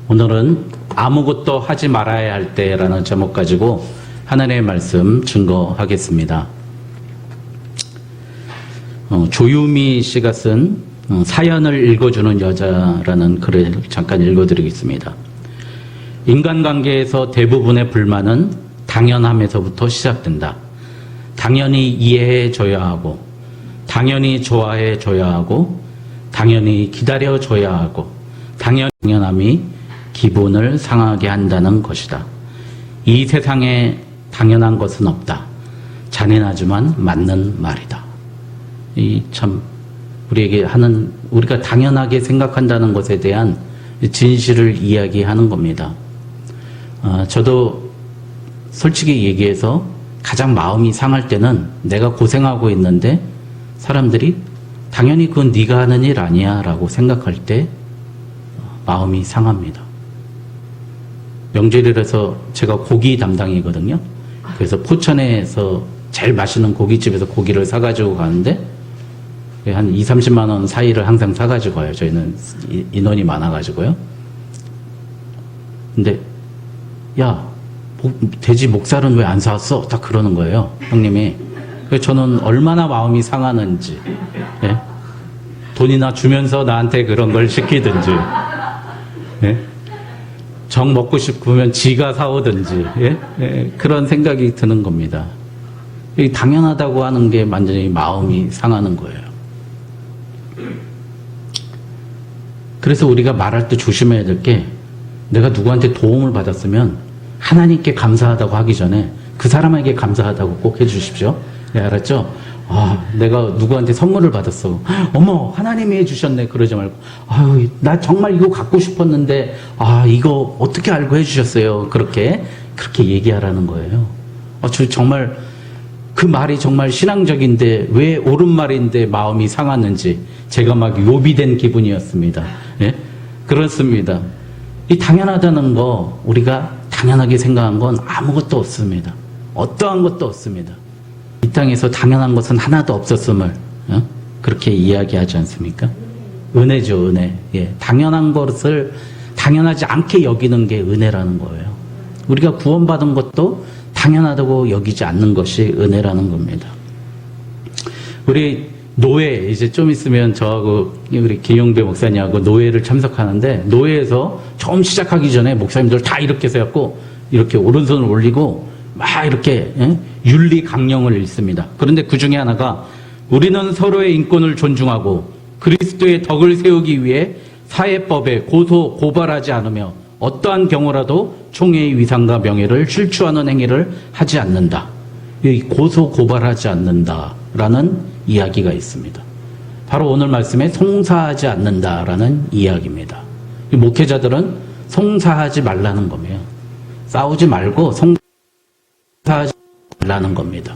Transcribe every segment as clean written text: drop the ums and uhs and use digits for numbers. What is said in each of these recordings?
오늘은 아무것도 하지 말아야 할 때라는 제목 가지고 하나님의 말씀 증거하겠습니다. 조유미 씨가 쓴 사연을 읽어주는 여자라는 글을 잠깐 읽어드리겠습니다. 인간관계에서 대부분의 불만은 당연함에서부터 시작된다. 당연히 이해해줘야 하고, 당연히 좋아해줘야 하고, 당연히 기다려줘야 하고, 당연함이 기분을 상하게 한다는 것이다. 이 세상에 당연한 것은 없다. 잔인하지만 맞는 말이다. 이 참 우리에게 하는, 우리가 당연하게 생각한다는 것에 대한 진실을 이야기하는 겁니다. 저도 솔직히 얘기해서 가장 마음이 상할 때는 내가 고생하고 있는데 사람들이 당연히 그건 네가 하는 일 아니야 라고 생각할 때 마음이 상합니다. 명절이라서 제가 고기 담당이거든요. 그래서 포천에서 제일 맛있는 고깃집에서 고기를 사가지고 가는데 한 2, 30만 원 사이를 항상 사가지고 가요. 저희는 인원이 많아가지고요. 근데 야, 돼지 목살은 왜 안 사왔어? 딱 그러는 거예요, 형님이. 그래서 저는 얼마나 마음이 상하는지, 예? 돈이나 주면서 나한테 그런 걸 시키든지, 예? 정 먹고 싶으면 지가 사오든지, 예? 예, 그런 생각이 드는 겁니다. 당연하다고 하는 게 완전히 마음이 상하는 거예요. 그래서 우리가 말할 때 조심해야 될 게, 내가 누구한테 도움을 받았으면 하나님께 감사하다고 하기 전에 그 사람에게 감사하다고 꼭 해주십시오. 네, 알았죠? 내가 누구한테 선물을 받았어. 어머, 하나님이 해주셨네. 그러지 말고, 아유, 나 정말 이거 갖고 싶었는데, 이거 어떻게 알고 해주셨어요? 그렇게 얘기하라는 거예요. 저 정말 그 말이 정말 신앙적인데 왜 옳은 말인데 마음이 상하는지 제가 막 요비된 기분이었습니다. 예? 그렇습니다. 이 당연하다는 거, 우리가 당연하게 생각한 건 아무것도 없습니다. 어떠한 것도 없습니다. 이 땅에서 당연한 것은 하나도 없었음을 그렇게 이야기하지 않습니까? 은혜죠, 은혜. 예, 당연한 것을 당연하지 않게 여기는 게 은혜라는 거예요. 우리가 구원받은 것도 당연하다고 여기지 않는 것이 은혜라는 겁니다. 우리 노회, 이제 좀 있으면 저하고 우리 김용배 목사님하고 노회를 참석하는데, 노회에서 처음 시작하기 전에 목사님들 다 이렇게 세웠고 이렇게 오른손을 올리고 막 이렇게 윤리 강령을 읽습니다. 그런데 그 중에 하나가, 우리는 서로의 인권을 존중하고 그리스도의 덕을 세우기 위해 사회법에 고소 고발하지 않으며 어떠한 경우라도 총회의 위상과 명예를 실추하는 행위를 하지 않는다. 이 고소 고발하지 않는다라는 이야기가 있습니다. 바로 오늘 말씀에 송사하지 않는다라는 이야기입니다. 이 목회자들은 송사하지 말라는 겁니다. 싸우지 말고 송사하지 말라는 겁니다.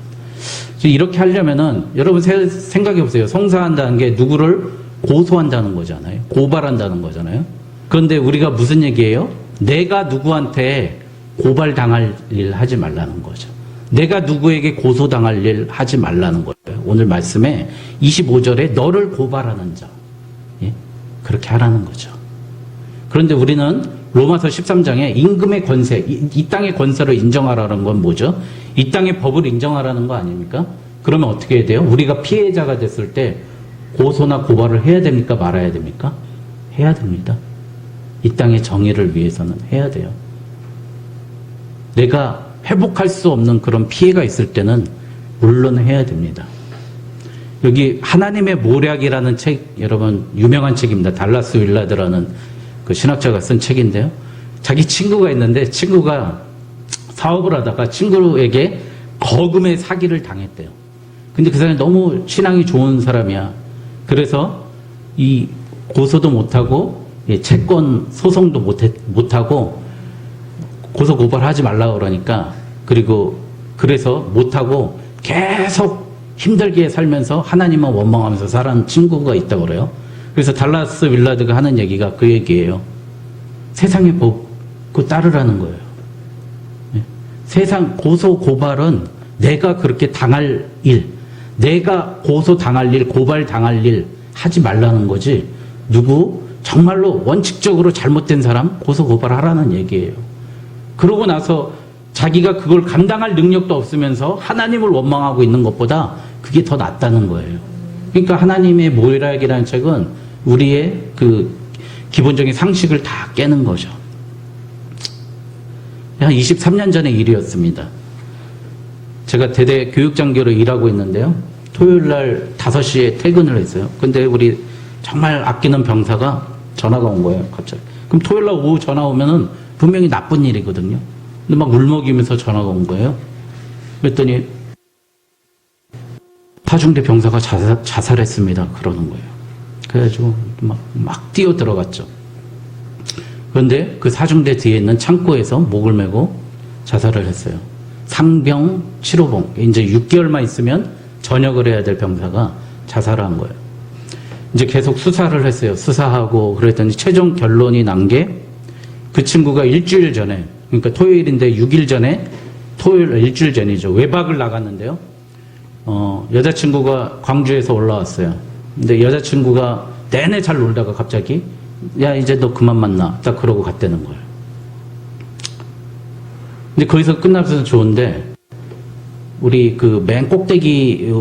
이렇게 하려면은 여러분 생각해 보세요. 송사한다는 게 누구를 고소한다는 거잖아요. 고발한다는 거잖아요. 그런데 우리가 무슨 얘기예요? 내가 누구한테 고발당할 일 하지 말라는 거죠. 내가 누구에게 고소당할 일 하지 말라는 거예요. 오늘 말씀에 25절에 너를 고발하는 자, 예? 그렇게 하라는 거죠. 그런데 우리는 로마서 13장에 임금의 권세, 이 땅의 권세를 인정하라는 건 뭐죠? 이 땅의 법을 인정하라는 거 아닙니까? 그러면 어떻게 해야 돼요? 우리가 피해자가 됐을 때 고소나 고발을 해야 됩니까? 말아야 됩니까? 해야 됩니다. 이 땅의 정의를 위해서는 해야 돼요. 내가 회복할 수 없는 그런 피해가 있을 때는 물론 해야 됩니다. 여기 하나님의 모략이라는 책, 여러분 유명한 책입니다. 달라스 윌라드라는 그 신학자가 쓴 책인데요. 자기 친구가 있는데 친구가 사업을 하다가 친구에게 거금의 사기를 당했대요. 근데 그 사람이 너무 신앙이 좋은 사람이야. 그래서 이 고소도 못하고 채권 소송도 못하고 고소 고발하지 말라고 그러니까, 그래서 못하고 계속 힘들게 살면서 하나님만 원망하면서 살아는 친구가 있다고 그래요. 그래서 달라스 윌라드가 하는 얘기가 그 얘기예요. 세상의 법, 그거 따르라는 거예요. 세상 고소 고발은 내가 그렇게 당할 일, 내가 고소 당할 일, 고발 당할 일 하지 말라는 거지, 누구 정말로 원칙적으로 잘못된 사람 고소고발하라는 얘기예요. 그러고 나서 자기가 그걸 감당할 능력도 없으면서 하나님을 원망하고 있는 것보다 그게 더 낫다는 거예요. 그러니까 하나님의 모략이라는 책은 우리의 그 기본적인 상식을 다 깨는 거죠. 한 23년 전의 일이었습니다. 제가 대대 교육장교로 일하고 있는데요. 토요일 날 5시에 퇴근을 했어요. 근데 우리 정말 아끼는 병사가 전화가 온 거예요, 갑자기. 그럼 토요일 날 오후 전화 오면은 분명히 나쁜 일이거든요. 근데 막 울먹이면서 전화가 온 거예요. 그랬더니 파중대 병사가 자살했습니다. 그러는 거예요. 그래가지고 막 뛰어 들어갔죠. 그런데 그 사중대 뒤에 있는 창고에서 목을 메고 자살을 했어요. 상병 7호봉. 이제 6개월만 있으면 전역을 해야 될 병사가 자살을 한 거예요. 이제 계속 수사를 했어요. 수사하고 그랬더니 최종 결론이 난 게 그 친구가 일주일 전에, 그러니까 토요일인데 6일 전에, 일주일 전이죠. 외박을 나갔는데요. 여자친구가 광주에서 올라왔어요. 근데 여자친구가 내내 잘 놀다가 갑자기 야 이제 너 그만 만나 딱 그러고 갔다는 거예요. 근데 거기서 끝나서 좋은데 우리 그 맨 꼭대기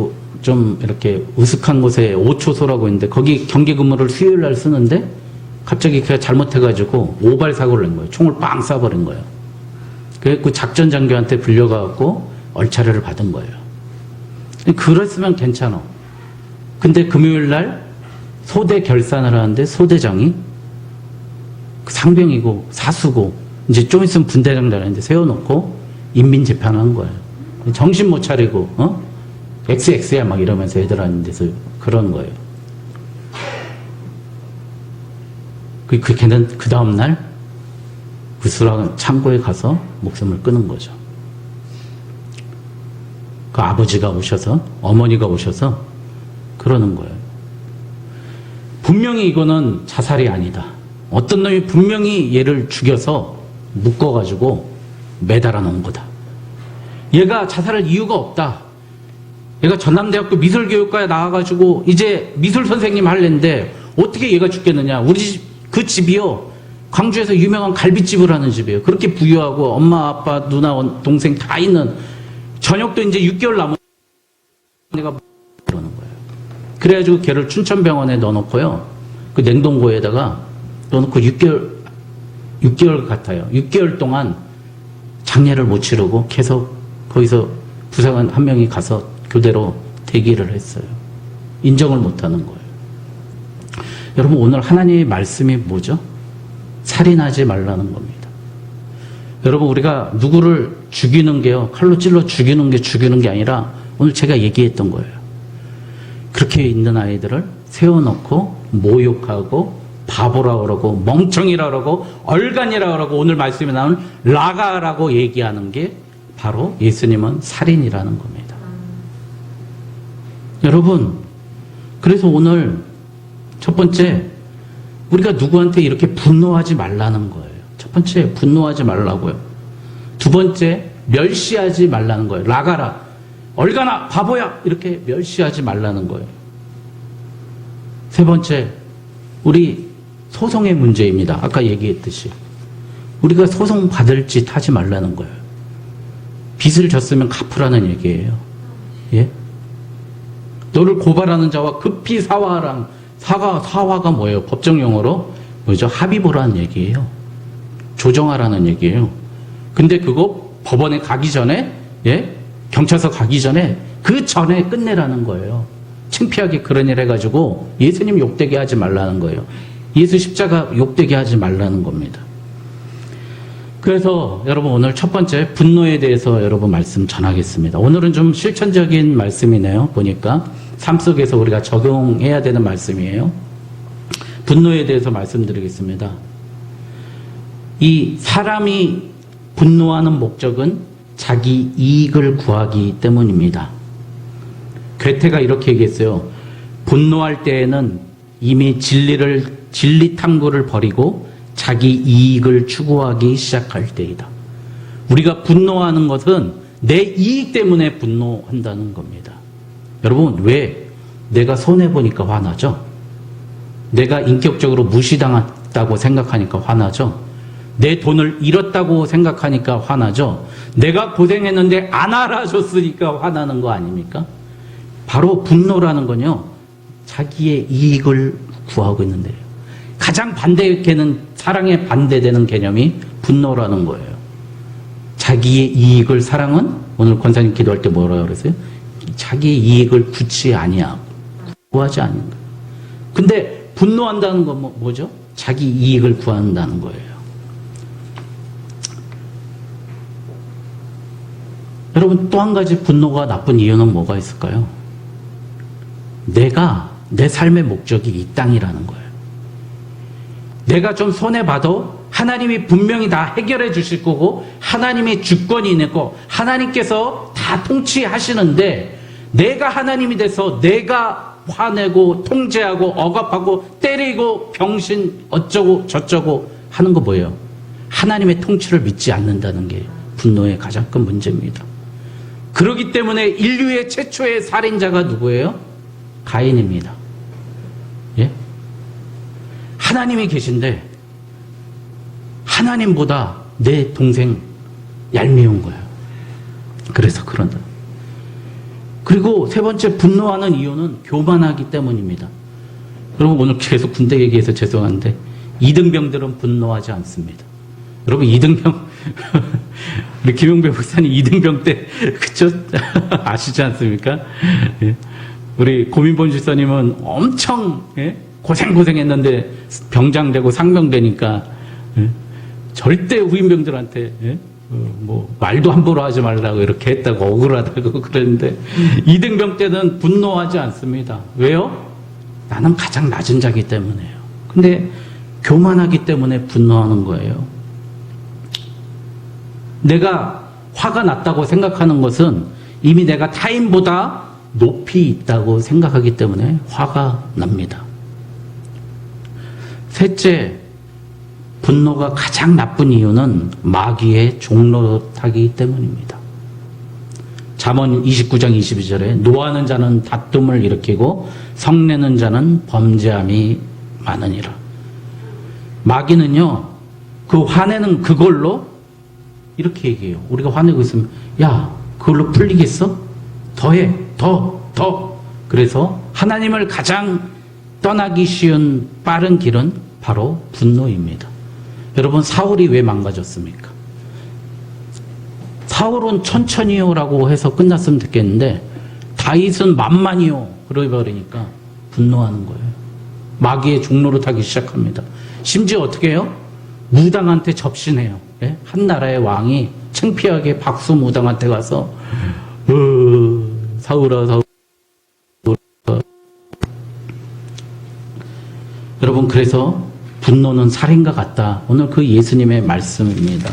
좀 이렇게 으슥한 곳에 5초소라고 있는데 거기 경계 근무를 수요일 날 쓰는데 갑자기 그가 잘못해가지고 오발 사고를 낸 거예요. 총을 빵 쏴버린 거예요. 그 작전 장교한테 불려가고 얼차려를 받은 거예요. 그랬으면 괜찮아. 근데 금요일 날 소대 결산을 하는데 소대장이 상병이고 사수고 이제 좀 있으면 분대장 되는데 세워놓고 인민재판한 거예요. 정신 못 차리고 XX야 막 이러면서 애들 하는 데서 그런 거예요. 걔는 그 다음날 구슬한 창고에 가서 목숨을 끊은 거죠. 그 아버지가 오셔서 어머니가 오셔서 그러는 거예요. 분명히 이거는 자살이 아니다. 어떤 놈이 분명히 얘를 죽여서 묶어가지고 매달아 놓은 거다. 얘가 자살할 이유가 없다. 얘가 전남대학교 미술교육과에 나와가지고 이제 미술 선생님 할랜데 어떻게 얘가 죽겠느냐. 우리 집, 그 집이요. 광주에서 유명한 갈비집을 하는 집이에요. 그렇게 부유하고 엄마, 아빠, 누나, 동생 다 있는 저녁도 이제 6개월 남은 내가 그러는 거예요. 그래가지고 걔를 춘천병원에 넣어놓고요. 그 냉동고에다가 넣어놓고 6개월 같아요. 6개월 동안 장례를 못 치르고 계속 거기서 부사관 한 명이 가서 교대로 대기를 했어요. 인정을 못하는 거예요. 여러분 오늘 하나님의 말씀이 뭐죠? 살인하지 말라는 겁니다. 여러분 우리가 누구를 죽이는 게요. 칼로 찔러 죽이는 게 아니라 오늘 제가 얘기했던 거예요. 그렇게 있는 아이들을 세워놓고 모욕하고 바보라 그러고 멍청이라 그러고 얼간이라 그러고 오늘 말씀에 나오는 라가라고 얘기하는 게 바로 예수님은 살인이라는 겁니다. 여러분 그래서 오늘 첫 번째 우리가 누구한테 이렇게 분노하지 말라는 거예요. 첫 번째 분노하지 말라고요. 두 번째 멸시하지 말라는 거예요. 라가라 얼간아 바보야 이렇게 멸시하지 말라는 거예요. 세 번째 우리 소송의 문제입니다. 아까 얘기했듯이 우리가 소송 받을 짓 하지 말라는 거예요. 빚을 졌으면 갚으라는 얘기예요. 예? 너를 고발하는 자와 급히 사화하라. 사화가 뭐예요? 법정 용어로 뭐죠? 합의보라는 얘기예요. 조정하라는 얘기예요. 근데 그거 법원에 가기 전에 경찰서 가기 전에 그 전에 끝내라는 거예요. 창피하게 그런 일 해가지고 예수님 욕되게 하지 말라는 거예요. 예수 십자가 욕되게 하지 말라는 겁니다. 그래서 여러분 오늘 첫 번째 분노에 대해서 여러분 말씀 전하겠습니다. 오늘은 좀 실천적인 말씀이네요. 보니까 삶 속에서 우리가 적용해야 되는 말씀이에요. 분노에 대해서 말씀드리겠습니다. 이 사람이 분노하는 목적은 자기 이익을 구하기 때문입니다. 괴테가 이렇게 얘기했어요. 분노할 때에는 이미 진리 탐구를 버리고 자기 이익을 추구하기 시작할 때이다. 우리가 분노하는 것은 내 이익 때문에 분노한다는 겁니다. 여러분 왜 내가 손해보니까 화나죠? 내가 인격적으로 무시당했다고 생각하니까 화나죠. 내 돈을 잃었다고 생각하니까 화나죠. 내가 고생했는데 안 알아줬으니까 화나는 거 아닙니까? 바로 분노라는 건요, 자기의 이익을 구하고 있는데요. 가장 반대되는, 사랑에 반대되는 개념이 분노라는 거예요. 자기의 이익을, 사랑은 오늘 권사님 기도할 때 뭐라고 그랬어요? 자기의 이익을 구치 아니하고 구하지 않는 거예요. 근데 분노한다는 건 뭐죠? 자기 이익을 구한다는 거예요. 여러분, 또 한 가지 분노가 나쁜 이유는 뭐가 있을까요? 내 삶의 목적이 이 땅이라는 거예요. 내가 좀 손해봐도 하나님이 분명히 다 해결해 주실 거고 하나님의 주권이 있고 하나님께서 다 통치하시는데 내가 하나님이 돼서 내가 화내고 통제하고 억압하고 때리고 병신 어쩌고 저쩌고 하는 거 뭐예요? 하나님의 통치를 믿지 않는다는 게 분노의 가장 큰 문제입니다. 그렇기 때문에 인류의 최초의 살인자가 누구예요? 가인입니다. 예? 하나님이 계신데 하나님보다 내 동생 얄미운 거예요. 그래서 그런다. 그리고 세 번째, 분노하는 이유는 교만하기 때문입니다. 여러분, 오늘 계속 군대 얘기해서 죄송한데 이등병들은 분노하지 않습니다. 여러분, 이등병 우리 김용배 목사님 이등병 때 그쵸? 아시지 않습니까? 예. 우리 고민본 집사님은 엄청 고생했는데 병장되고 상병되니까 절대 후임병들한테 뭐 말도 함부로 하지 말라고 이렇게 했다고 억울하다고 그랬는데 이등병 때는 분노하지 않습니다. 왜요? 나는 가장 낮은 자기 때문에요. 근데 교만하기 때문에 분노하는 거예요. 내가 화가 났다고 생각하는 것은 이미 내가 타인보다 높이 있다고 생각하기 때문에 화가 납니다. 셋째, 분노가 가장 나쁜 이유는 마귀의 종노릇하기 때문입니다. 잠언 29장 22절에 노하는 자는 다툼을 일으키고 성내는 자는 범죄함이 많으니라. 마귀는요, 그 화내는 그걸로 이렇게 얘기해요. 우리가 화내고 있으면 야, 그걸로 풀리겠어? 더해, 더. 그래서 하나님을 가장 떠나기 쉬운 빠른 길은 바로 분노입니다. 여러분, 사울이 왜 망가졌습니까? 사울은 천천히요라고 해서 끝났으면 됐겠는데 다윗은 만만히요 그러버리니까 분노하는 거예요. 마귀의 종노릇하기 시작합니다. 심지어 어떻게 해요? 무당한테 접신해요. 예? 한 나라의 왕이 창피하게 박수 무당한테 가서 사울아. 여러분, 그래서 분노는 살인과 같다. 오늘 그 예수님의 말씀입니다.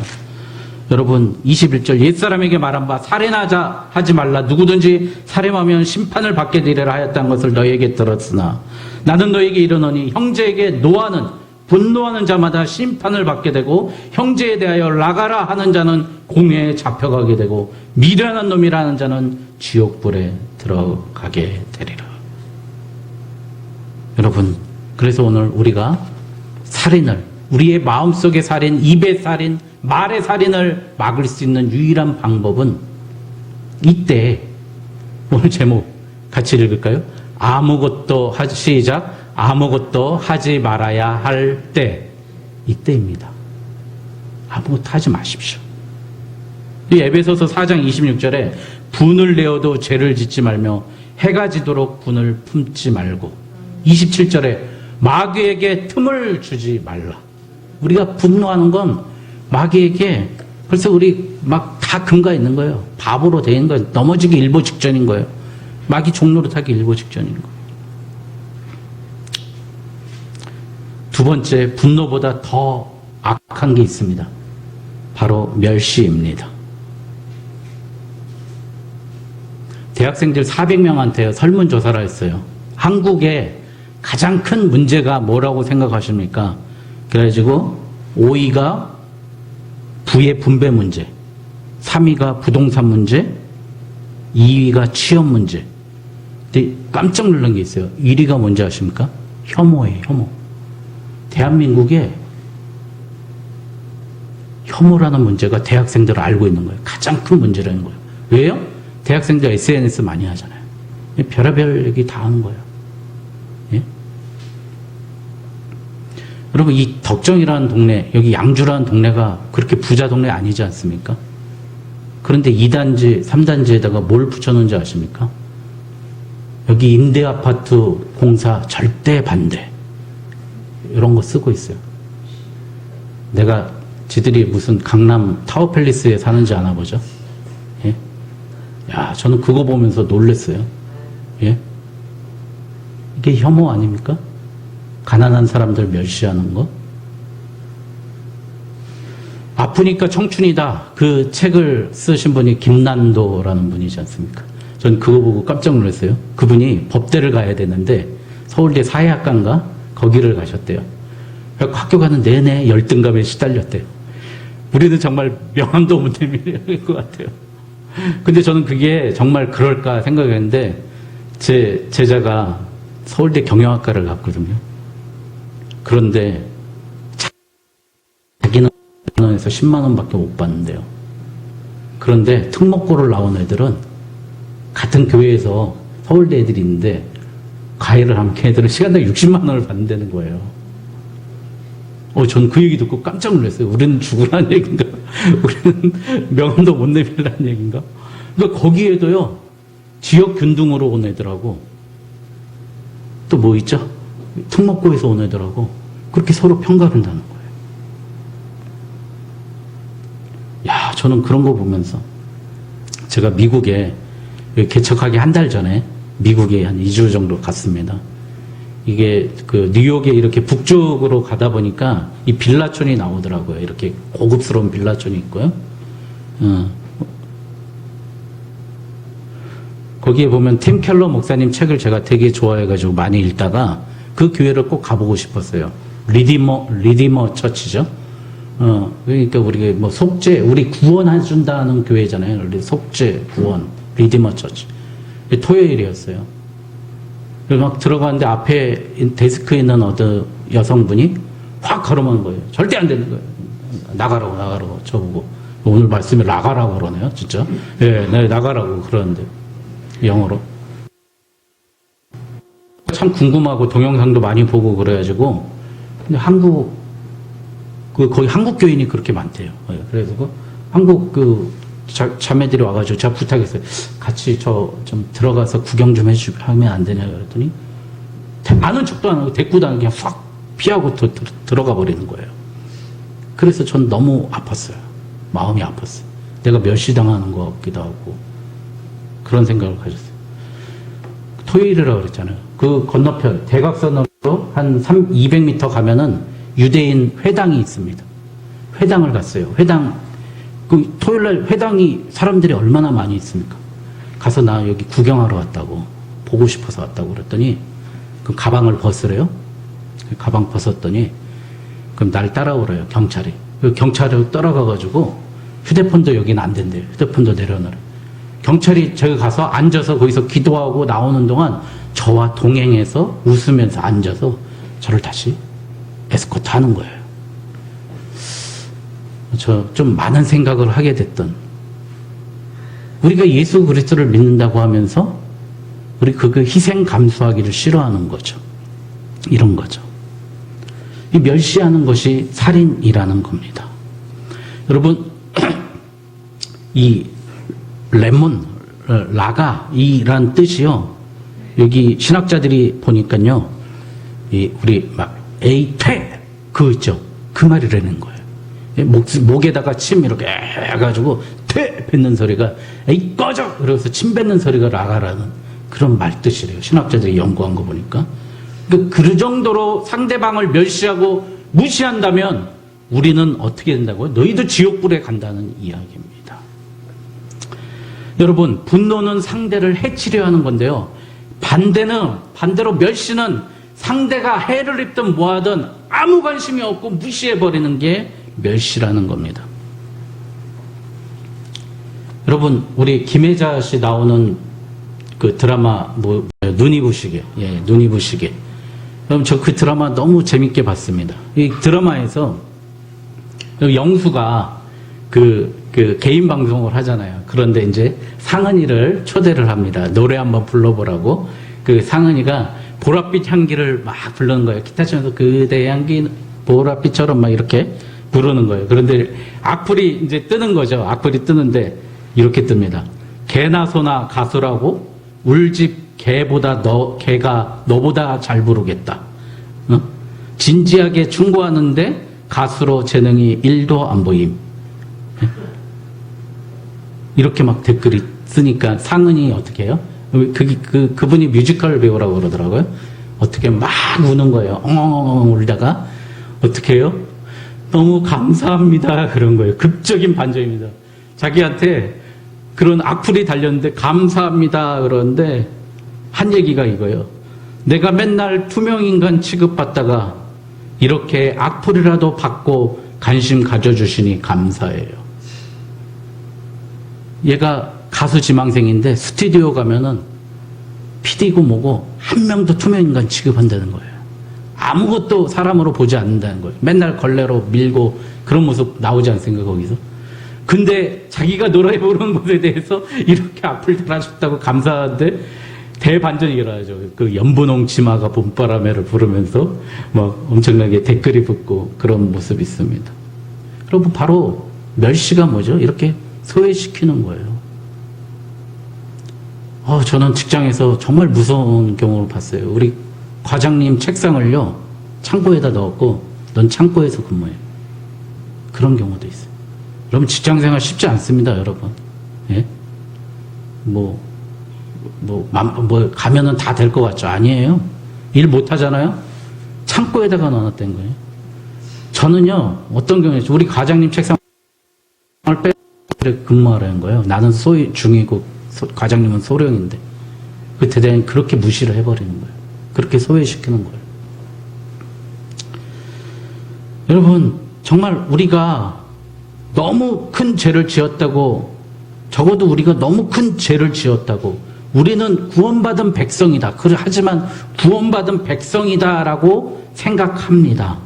여러분, 21절 옛사람에게 말한 바 살인하자 하지 말라. 누구든지 살인하면 심판을 받게 되리라 하였다는 것을 너희에게 들었으나 나는 너희에게 이르노니 형제에게 노하는 분노하는 자마다 심판을 받게 되고 형제에 대하여 나가라 하는 자는 공회에 잡혀가게 되고 미련한 놈이라는 자는 지옥불에 들어가게 되리라. 여러분, 그래서 오늘 우리가 살인을, 우리의 마음속의 살인, 입의 살인, 말의 살인을 막을 수 있는 유일한 방법은 이때, 오늘 제목 같이 읽을까요? 아무것도 하지 말아야 할 때, 이때입니다. 아무것도 하지 마십시오. 이 에베소서 4장 26절에 분을 내어도 죄를 짓지 말며 해가 지도록 분을 품지 말고, 27절에 마귀에게 틈을 주지 말라. 우리가 분노하는 건 마귀에게 벌써 우리 막 다 금가 있는 거예요. 바보로 돼 있는 거예요. 넘어지기 일보 직전인 거예요. 마귀 종노릇하기 일보 직전인 거예요. 두 번째, 분노보다 더 악한 게 있습니다. 바로 멸시입니다. 대학생들 400명한테 설문조사를 했어요. 한국의 가장 큰 문제가 뭐라고 생각하십니까? 그래가지고 5위가 부의 분배 문제, 3위가 부동산 문제, 2위가 취업 문제. 근데 깜짝 놀란 게 있어요. 1위가 뭔지 아십니까? 혐오예요, 혐오. 대한민국에 혐오라는 문제가 대학생들을 알고 있는 거예요. 가장 큰 문제라는 거예요. 왜요? 대학생들 SNS 많이 하잖아요. 별의별 얘기 다 하는 거예요. 예? 여러분, 이 덕정이라는 동네, 여기 양주라는 동네가 그렇게 부자 동네 아니지 않습니까? 그런데 2단지, 3단지에다가 뭘 붙여놓은지 아십니까? 여기 임대아파트 공사 절대 반대. 이런 거 쓰고 있어요. 내가 지들이 무슨 강남 타워팰리스에 사는지 아나 보죠? 예? 야, 저는 그거 보면서 놀랬어요. 예? 이게 혐오 아닙니까? 가난한 사람들 멸시하는 거? 아프니까 청춘이다. 그 책을 쓰신 분이 김난도라는 분이지 않습니까? 전 그거 보고 깜짝 놀랐어요. 그분이 법대를 가야 되는데 서울대 사회학과인가? 거기를 가셨대요. 학교 가는 내내 열등감에 시달렸대요. 우리는 정말 명함도 못 내밀릴 것 같아요. 근데 저는 그게 정말 그럴까 생각했는데 제 제자가 서울대 경영학과를 갔거든요. 그런데 자기는 1만 원에서 10만 원밖에 못 받는데요. 그런데 특목고를 나온 애들은 같은 교회에서 서울대 애들이 있는데 과외를 하면 걔네들은 시간당 60만 원을 받는다는 거예요. 전 그 얘기 듣고 깜짝 놀랐어요. 우리는 죽으라는 얘기인가? 우리는 명함도 못 내밀라는 얘기인가? 그러니까 거기에도요, 지역 균등으로 온 애들하고, 또 뭐 있죠? 특목고에서 온 애들하고, 그렇게 서로 평가한다는 거예요. 야, 저는 그런 거 보면서, 제가 미국에, 개척하기 한 달 전에, 미국에 한 2주 정도 갔습니다. 이게 그 뉴욕에 이렇게 북쪽으로 가다 보니까 이 빌라촌이 나오더라고요. 이렇게 고급스러운 빌라촌이 있고요. 거기에 보면 팀 켈러 목사님 책을 제가 되게 좋아해가지고 많이 읽다가 그 교회를 꼭 가보고 싶었어요. 리디머 처치죠. 그러니까 우리가 뭐 속죄, 우리 구원해준다는 교회잖아요. 속죄, 구원, 리디머 처치. 토요일이었어요. 막 들어가는데 앞에 데스크에 있는 어떤 여성분이 확 걸어만 거예요. 절대 안 되는 거예요. 나가라고 저보고. 오늘 말씀에 나가라고 그러네요. 진짜. 예, 네, 나가라고 그러는데. 영어로. 참 궁금하고 동영상도 많이 보고 그래가지고. 근데 거기 한국 교인이 그렇게 많대요. 그래서 한국 자매들이 와가지고 제가 부탁했어요. 같이 저 좀 들어가서 구경 좀 하면 안 되냐 그랬더니 아는 척도 안 하고 대꾸도 안 하고 그냥 확 피하고 들어가 버리는 거예요. 그래서 전 너무 아팠어요. 마음이 아팠어요. 내가 멸시당하는 것 같기도 하고 그런 생각을 가졌어요. 토요일이라고 그랬잖아요. 그 건너편 대각선으로 한 200m 가면은 유대인 회당이 있습니다. 회당을 갔어요. 그 토요일날 회당이 사람들이 얼마나 많이 있습니까? 가서 나 여기 구경하러 왔다고, 보고 싶어서 왔다고 그랬더니 그 가방을 벗으래요. 그 가방 벗었더니 그럼 날 따라오래요, 경찰이. 그 경찰이 따라가가지고 휴대폰도 여기는 안 된대요. 휴대폰도 내려놓으래. 경찰이 저기 가서 앉아서 거기서 기도하고 나오는 동안 저와 동행해서 웃으면서 앉아서 저를 다시 에스코트 하는 거예요. 저 좀 많은 생각을 하게 됐던, 우리가 예수 그리스도를 믿는다고 하면서 우리 그거 희생 감수하기를 싫어하는 거죠. 이런 거죠. 이 멸시하는 것이 살인이라는 겁니다. 여러분, 이 레몬, 라가이란 뜻이요. 여기 신학자들이 보니까요, 우리 막 에이퇴 그 있죠. 그 말이라는 거예요. 목에다가 침 이렇게 해가지고 퇴 뱉는 소리가 에이 꺼져 그래서 침 뱉는 소리가 라가라는 그런 말뜻이래요. 신학자들이 연구한 거 보니까. 그러니까 그 정도로 상대방을 멸시하고 무시한다면 우리는 어떻게 된다고요? 너희도 지옥불에 간다는 이야기입니다. 여러분, 분노는 상대를 해치려 하는 건데요. 반대로 멸시는 상대가 해를 입든 뭐하든 아무 관심이 없고 무시해버리는 게 멸시라는 겁니다. 여러분, 우리 김혜자 씨 나오는 그 드라마 눈이 부시게, 눈이 부시게. 그럼 저 그 드라마 너무 재밌게 봤습니다. 이 드라마에서 영수가 그 개인 방송을 하잖아요. 그런데 이제 상은이를 초대를 합니다. 노래 한번 불러보라고. 그 상은이가 보랏빛 향기를 막 부르는 거예요. 기타 치면서 그대 향기 보랏빛처럼 막 이렇게 부르는 거예요. 그런데 악플이 이제 뜨는 거죠. 악플이 뜨는데 이렇게 뜹니다. 개나 소나 가수라고 울집 개가 너보다 잘 부르겠다. 어? 진지하게 충고하는데 가수로 재능이 1도 안 보임. 이렇게 막 댓글이 쓰니까 상은이 어떻게 해요? 그분이 뮤지컬 배우라고 그러더라고요. 어떻게 막 우는 거예요. 엉엉엉 울다가 어떻게 해요? 너무 감사합니다. 그런 거예요. 극적인 반전입니다. 자기한테 그런 악플이 달렸는데 감사합니다. 그러는데 한 얘기가 이거예요. 내가 맨날 투명인간 취급받다가 이렇게 악플이라도 받고 관심 가져주시니 감사해요. 얘가 가수 지망생인데 스튜디오 가면은 PD고 뭐고 한 명도 투명인간 취급한다는 거예요. 아무것도 사람으로 보지 않는다는 거예요. 맨날 걸레로 밀고 그런 모습 나오지 않습니까, 거기서? 근데 자기가 노래 부르는 것에 대해서 이렇게 악플 달아줬다고 감사한데 대반전이 일어나죠. 그 연분홍 치마가 봄바람에를 부르면서 막 엄청나게 댓글이 붙고 그런 모습이 있습니다. 여러분, 바로 멸시가 뭐죠? 이렇게 소외시키는 거예요. 저는 직장에서 정말 무서운 경우를 봤어요. 우리 과장님 책상을요, 창고에다 넣었고, 넌 창고에서 근무해. 그런 경우도 있어요. 여러분, 직장생활 쉽지 않습니다, 여러분. 예? 가면은 다 될 것 같죠? 아니에요. 일 못 하잖아요? 창고에다가 넣어놨다는 거예요. 저는요, 어떤 경우에, 우리 과장님 책상을 근무하라는 거예요. 나는 중이고, 과장님은 소령인데. 그 대대는 그렇게 무시를 해버리는 거예요. 그렇게 소외시키는 거예요. 여러분, 정말 우리가 너무 큰 죄를 지었다고, 적어도 우리가 너무 큰 죄를 지었다고, 우리는 구원받은 백성이다. 하지만 구원받은 백성이다라고 생각합니다.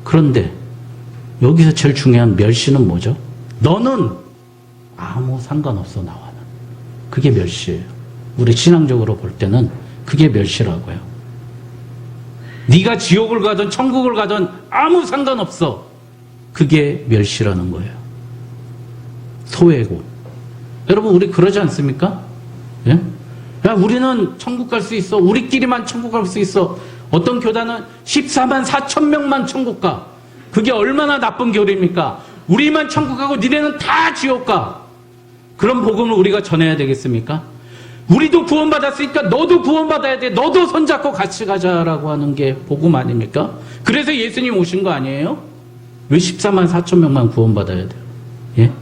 그런데 여기서 제일 중요한 멸시는 뭐죠? 너는 아무 상관없어, 나와는. 그게 멸시예요. 우리 신앙적으로 볼 때는 그게 멸시라고요. 네가 지옥을 가든 천국을 가든 아무 상관없어. 그게 멸시라는 거예요. 소외고. 여러분, 우리 그러지 않습니까? 예? 야, 우리는 천국 갈 수 있어. 우리끼리만 천국 갈 수 있어. 어떤 교단은 14만 4천 명만 천국 가. 그게 얼마나 나쁜 교리입니까? 우리만 천국 가고 니네는 다 지옥 가. 그런 복음을 우리가 전해야 되겠습니까? 우리도 구원받았으니까 너도 구원받아야 돼. 너도 손잡고 같이 가자라고 하는 게 복음 아닙니까? 그래서 예수님 오신 거 아니에요? 왜 14만 4천 명만 구원받아야 돼요? 예?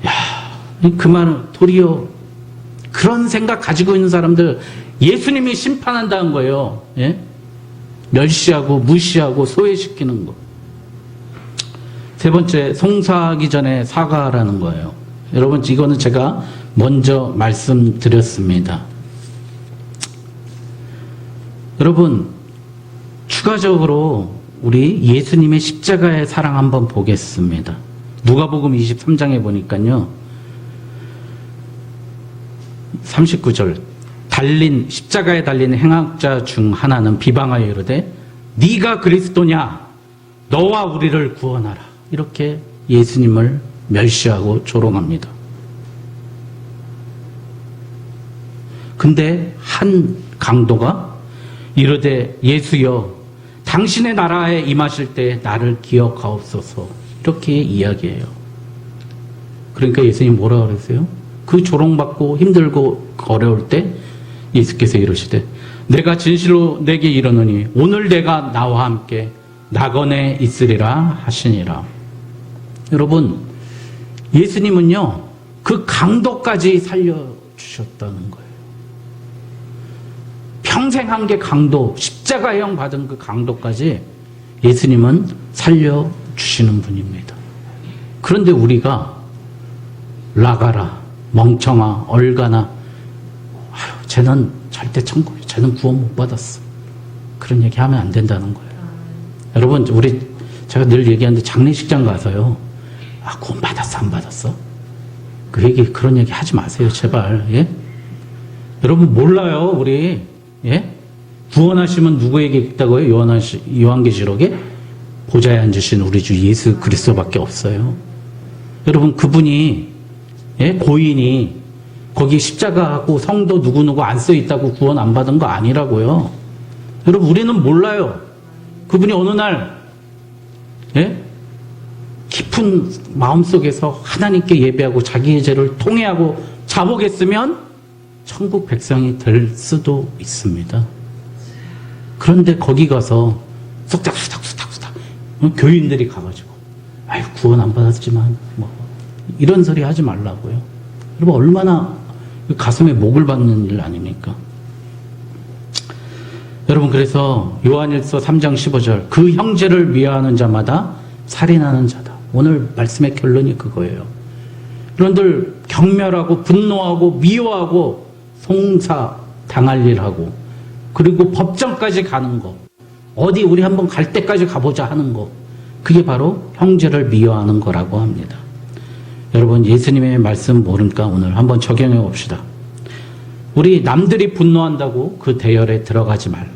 야, 그 말은 도리어 그런 생각 가지고 있는 사람들 예수님이 심판한다는 거예요. 예? 멸시하고 무시하고 소외시키는 거. 세 번째, 송사하기 전에 사과하라는 거예요. 여러분, 이거는 제가 먼저 말씀드렸습니다. 여러분, 추가적으로 우리 예수님의 십자가의 사랑 한번 보겠습니다. 누가복음 23장에 보니까요, 39절, 십자가에 달린 행악자 중 하나는 비방하여 이르되 네가 그리스도냐? 너와 우리를 구원하라. 이렇게 예수님을 멸시하고 조롱합니다. 근데 한 강도가 이르되 예수여, 당신의 나라에 임하실 때 나를 기억하옵소서. 이렇게 이야기해요. 그러니까 예수님 뭐라 그랬어요? 그 조롱받고 힘들고 어려울 때 예수께서 이러시되 내가 진실로 내게 이르노니 오늘 내가 나와 함께 낙원에 있으리라 하시니라. 여러분, 예수님은요, 그 강도까지 살려주셨다는 거예요. 평생 한 게 강도, 십자가형 받은 그 강도까지 예수님은 살려주시는 분입니다. 그런데 우리가 라가라, 멍청아, 얼가나, 쟤는 절대 천국에 쟤는 구원 못 받았어. 그런 얘기 하면 안 된다는 거예요. 여러분, 제가 늘 얘기하는데 장례식장 가서요. 구원 받았어, 안 받았어? 그런 얘기 하지 마세요, 제발. 예? 여러분, 몰라요, 우리. 예? 구원하시면 누구에게 있다고요? 요한계시록에? 보좌에 앉으신 우리 주 예수 그리스도밖에 없어요. 여러분, 그분이, 예? 고인이, 거기 십자가하고 성도 누구누구 안 써 있다고 구원 안 받은 거 아니라고요. 여러분, 우리는 몰라요. 그분이 어느 날, 예? 깊은 마음속에서 하나님께 예배하고 자기의 죄를 통회하고 자복했으면 천국 백성이 될 수도 있습니다. 그런데 거기 가서 쏙닥 교인들이 가가지고 아유 구원 안 받았지만 뭐 이런 소리 하지 말라고요. 여러분 얼마나 가슴에 목을 박는 일 아닙니까? 여러분 그래서 요한일서 3장 15절 그 형제를 미워하는 자마다 살인하는 자다. 오늘 말씀의 결론이 그거예요. 여러분들 경멸하고 분노하고 미워하고 송사당할 일하고 그리고 법정까지 가는 거 어디 우리 한번 갈 때까지 가보자 하는 거 그게 바로 형제를 미워하는 거라고 합니다. 여러분 예수님의 말씀 모르니까 오늘 한번 적용해 봅시다. 우리 남들이 분노한다고 그 대열에 들어가지 말라.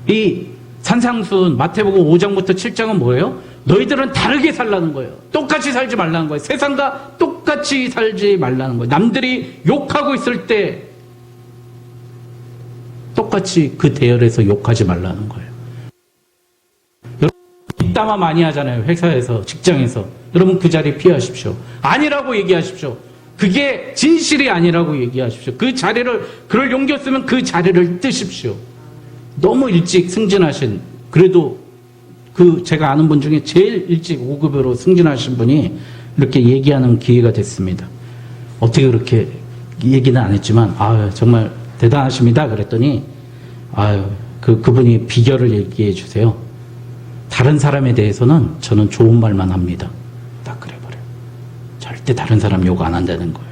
이 산상수훈 마태복음 5장부터 7장은 뭐예요? 너희들은 다르게 살라는 거예요. 똑같이 살지 말라는 거예요. 세상과 똑같이 살지 말라는 거예요. 남들이 욕하고 있을 때 똑같이 그 대열에서 욕하지 말라는 거예요. 여러분 뒷담화 많이 하잖아요. 회사에서 직장에서. 여러분 그 자리 피하십시오. 아니라고 얘기하십시오. 그게 진실이 아니라고 얘기하십시오. 그 자리를 그럴 용기 없으면 그 자리를 뜨십시오. 너무 일찍 승진하신 그래도 제가 아는 분 중에 제일 일찍 5급으로 승진하신 분이 이렇게 얘기하는 기회가 됐습니다. 어떻게 그렇게 얘기는 안 했지만 정말 대단하십니다. 그랬더니 그분이 비결을 얘기해 주세요. 다른 사람에 대해서는 저는 좋은 말만 합니다. 딱 그래버려요. 절대 다른 사람 욕 안 한다는 거예요.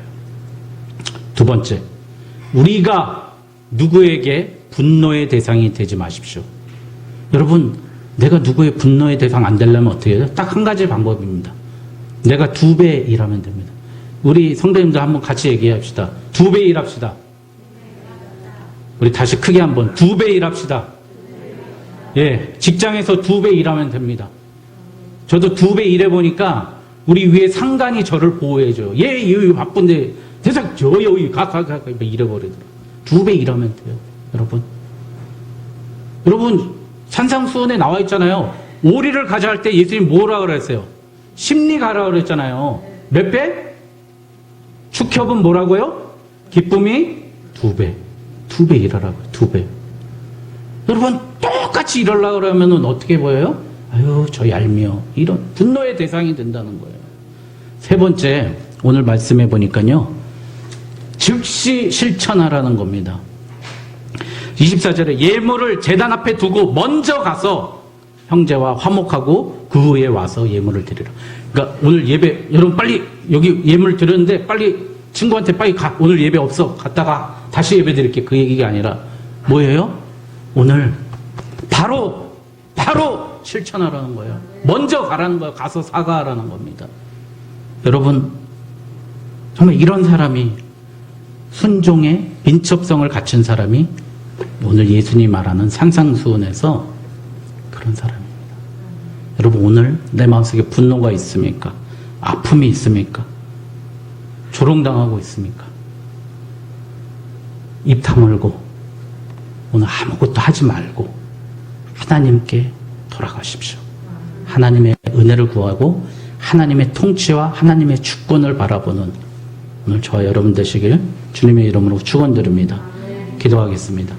두 번째, 우리가 누구에게 분노의 대상이 되지 마십시오. 여러분 내가 누구의 분노의 대상 안 되려면 어떻게 해요? 딱 한 가지 방법입니다. 내가 2배 일하면 됩니다. 우리 성도님들 한번 같이 얘기합시다. 2배 일합시다. 우리 다시 크게 한번 2배 일합시다. 예, 직장에서 2배 일하면 됩니다. 저도 2배 일해보니까 우리 위에 상관이 저를 보호해줘요. 얘 바쁜데 대상 여기 가 이래버리더라. 2배 일하면 돼요. 여러분 산상수훈에 나와 있잖아요. 오리를 가자 할 때 예수님 뭐라 그랬어요? 심리 가라 그랬잖아요. 몇 배? 축협은 뭐라고요? 기쁨이 2배. 2배 일하라고요. 2배. 여러분 똑같이 일하려고 그러면 어떻게 보여요? 아유 저 얄미워. 이런 분노의 대상이 된다는 거예요. 세 번째 오늘 말씀해 보니까요. 즉시 실천하라는 겁니다. 24절에 예물을 제단 앞에 두고 먼저 가서 형제와 화목하고 그 후에 와서 예물을 드리라. 그러니까 오늘 예배 여러분 빨리 여기 예물 드렸는데 빨리 친구한테 빨리 가. 오늘 예배 없어. 갔다가 다시 예배 드릴게. 그 얘기가 아니라 뭐예요? 오늘 바로 실천하라는 거예요. 먼저 가라는 거예요. 가서 사과하라는 겁니다. 여러분 정말 이런 사람이 순종의 민첩성을 갖춘 사람이 오늘 예수님 말하는 산상수훈에서 그런 사람입니다. 여러분 오늘 내 마음속에 분노가 있습니까? 아픔이 있습니까? 조롱당하고 있습니까? 입 다물고 오늘 아무것도 하지 말고 하나님께 돌아가십시오. 하나님의 은혜를 구하고 하나님의 통치와 하나님의 주권을 바라보는 오늘 저와 여러분 되시길 주님의 이름으로 축원드립니다. 기도하겠습니다.